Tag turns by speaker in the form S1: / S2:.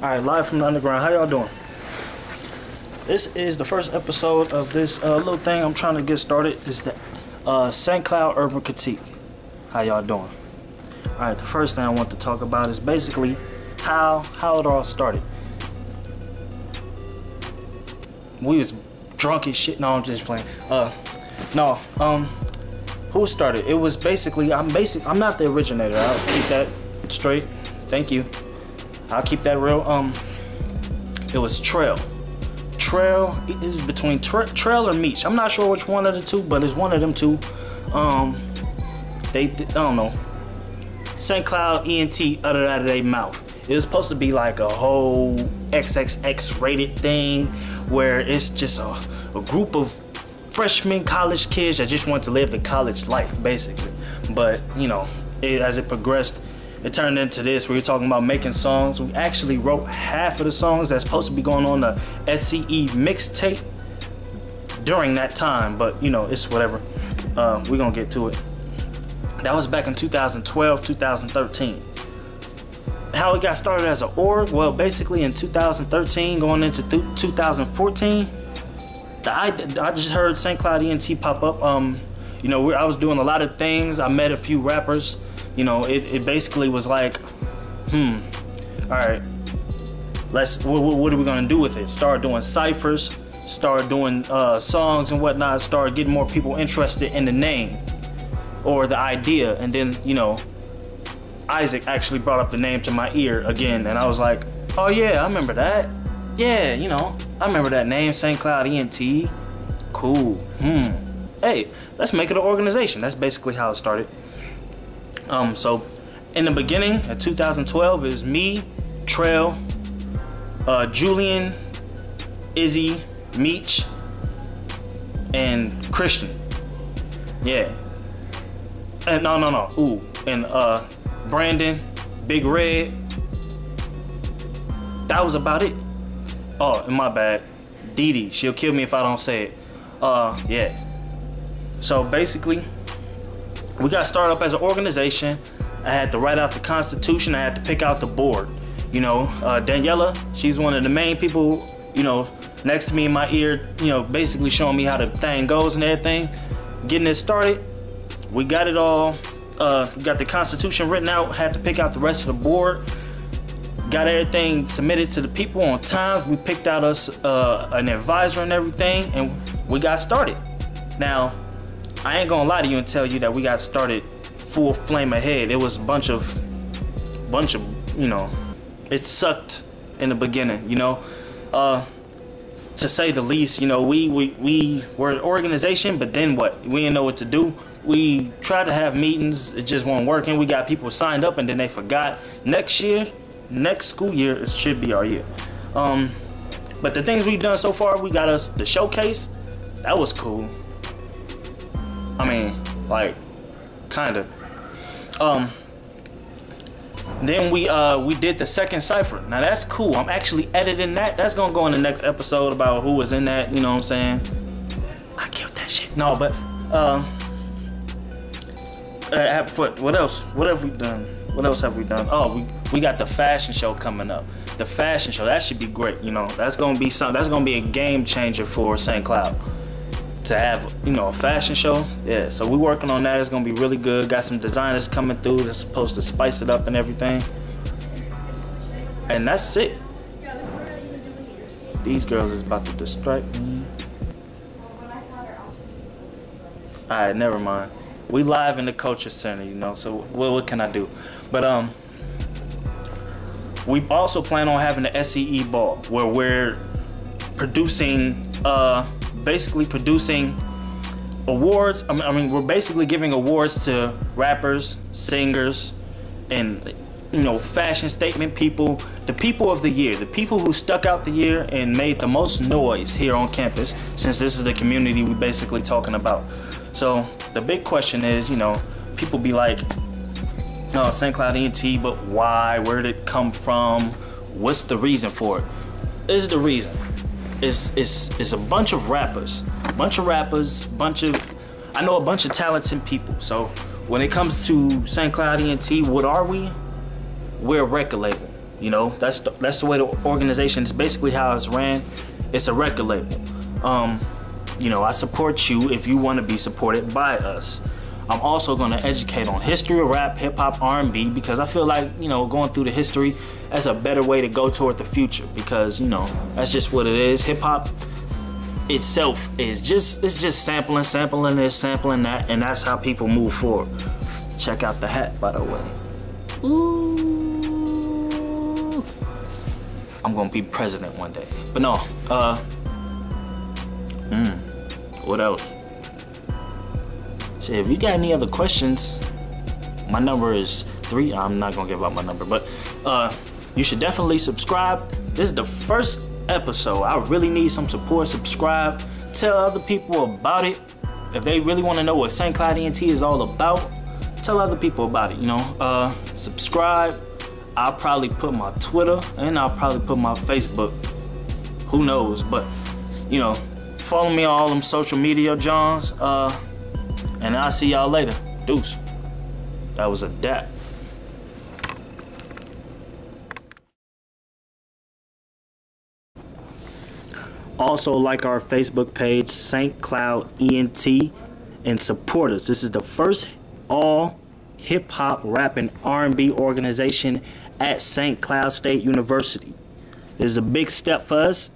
S1: Alright, live from the underground. How y'all doing? This is the first episode of this little thing I'm trying to get started. It's the St.Cloud Urban Critique. How y'all doing? Alright, the first thing I want to talk about is basically how it all started. We was drunk as shit. No, I'm just playing. Who started? It was basically, I'm not the originator. I'll keep that straight. Thank you. I'll keep that real. It was Trail. It is between Trail or Meech. I'm not sure which one of the two, but it's one of them two. I don't know. St.Cloud ENT uttered out of their mouth. It was supposed to be like a whole XXX rated thing where it's just a group of freshman college kids that just want to live the college life, basically. But you know, as it progressed, it turned into this. We were talking about making songs. We actually wrote half of the songs that's supposed to be going on the SCE mixtape during that time, but you know, it's whatever. We're gonna get to it. That was back in 2012, 2013. How it got started as an org? Well, basically in 2013, going into 2014, I just heard St.Cloud ENT pop up. You know, I was doing a lot of things. I met a few rappers. You know, it basically was like, all right, what are we gonna do with it? Start doing ciphers, start doing songs and whatnot, start getting more people interested in the name or the idea. And then, you know, Isaac actually brought up the name to my ear again, and I was like, oh yeah, I remember that. Yeah, you know, I remember that name, St.Cloud ENT. Cool. Hey, let's make it an organization. That's basically how it started. So in the beginning, at 2012, it was me, Trail, Julian, Izzy, Meech, and Christian. Yeah. And no. Ooh, and Brandon, Big Red. That was about it. Oh, and my bad. Dee Dee, she'll kill me if I don't say it. Yeah. So basically, we got started up as an organization. I had to write out the Constitution. I had to pick out the board. You know, Daniela, she's one of the main people, you know, next to me in my ear, you know, basically showing me how the thing goes and everything. Getting it started. We got it all. We got the Constitution written out. Had to pick out the rest of the board. Got everything submitted to the people on time. We picked out us an advisor and everything, and we got started. Now, I ain't gonna lie to you and tell you that we got started full flame ahead. It was a bunch of, you know, it sucked in the beginning, you know, to say the least. You know, we were an organization, but then what? We didn't know what to do. We tried to have meetings, it just wasn't working. We got people signed up and then they forgot. Next school year, it should be our year. But the things we've done so far, we got us the showcase. That was cool. I mean, like, kinda. Then we did the second cipher. Now that's cool. I'm actually editing that. That's gonna go in the next episode about who was in that. You know what I'm saying? I killed that shit. No, but what else? What have we done? What else have we done? Oh, we got the fashion show coming up. The fashion show, that should be great. You know, that's gonna be something. That's gonna be a game changer for St. Cloud. To have, you know, a fashion show. Yeah, so we're working on that. It's gonna be really good. Got some designers coming through that's supposed to spice it up and everything. And that's it. These girls is about to distract me. Alright, never mind. We live in the culture center, you know, so what can I do? But we also plan on having the SCE ball where we're producing basically producing awards. I mean, we're basically giving awards to rappers, singers, and, you know, fashion statement people, the people of the year, the people who stuck out the year and made the most noise here on campus, since this is the community we're basically talking about. So the big question is, you know, people be like, oh, St.Cloud ENT, but why? Where did it come from? What's the reason for it? This is the reason. It's a bunch of rappers. I know a bunch of talented people. So when it comes to St.Cloud ENT, what are we? We're a record label. You know, that's the way the organization is basically how it's ran. It's a record label. You know, I support you if you want to be supported by us. I'm also going to educate on history of rap, hip hop, R&B, because I feel like, you know, going through the history, that's a better way to go toward the future, because, you know, that's just what it is. Hip hop itself is just, it's just sampling this, sampling that, and that's how people move forward. Check out the hat, by the way. Ooh. I'm gonna be president one day. But no, what else? Shit, if you got any other questions, my number is 3. I'm not gonna give out my number, but you should definitely subscribe. This is the first episode. I really need some support. Subscribe, tell other people about it. If they really want to know what St. Cloud ENT is all about, tell other people about it, you know. Subscribe. I'll probably put my Twitter and I'll probably put my Facebook. Who knows? But, you know, follow me on all them social media Johns. And I'll see y'all later. Deuce. That was a dap. Also like our Facebook page, St. Cloud ENT, and support us. This is the first all hip hop, rap, and R&B organization at St. Cloud State University. This is a big step for us,